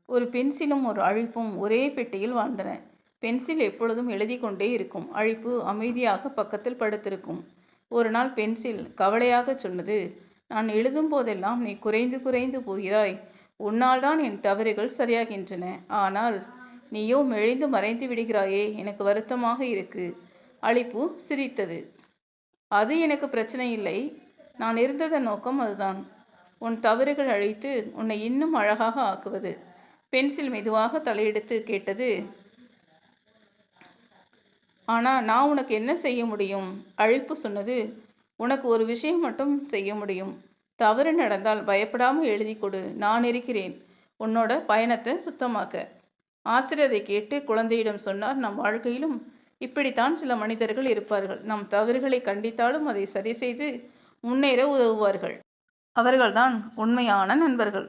ஒரு பென்சிலும் ஒரு அழிப்பும் ஒரே பெட்டியில் வாழ்ந்தன. பென்சில் எப்பொழுதும் எழுதி கொண்டே இருக்கும். அழிப்பு அமைதியாக பக்கத்தில் படுத்திருக்கும். ஒரு நாள் பென்சில் கவலையாகச் சொன்னது, நான் எழுதும் போதெல்லாம் நீ குறைந்து குறைந்து போகிறாய். உன்னால் தான் என் தவறுகள் சரியாகின்றன. ஆனால் நீயோ மெலிந்து மறைந்து விடுகிறாயே, எனக்கு வருத்தமாக இருக்கு. அழிப்பு சிரித்தது. அது எனக்கு பிரச்சனை இல்லை. நான் இருந்ததன் நோக்கம் அதுதான். உன் தவறுகள் அழித்து உன்னை இன்னும் அழகாக ஆக்குவது. பென்சில் மெதுவாக தலையெடுத்து கேட்டது, ஆனால் நான் உனக்கு என்ன செய்ய முடியும்? அழிப்பு சொன்னது, உனக்கு ஒரு விஷயம் மட்டும் செய்ய முடியும். தவறு நடந்தால் பயப்படாமல் எழுதி கொடு. நான் இருக்கிறேன் உன்னோட பயணத்தை சுத்தமாக்க. ஆசிரியர் அதை கேட்டு குழந்தையிடம் சொன்னார், நம் வாழ்க்கையிலும் இப்படித்தான் சில மனிதர்கள் இருப்பார்கள். நம் தவறுகளை கண்டித்தாலும் அதை சரி செய்து முன்னேற உதவுவார்கள். அவர்கள்தான் உண்மையான நண்பர்கள்.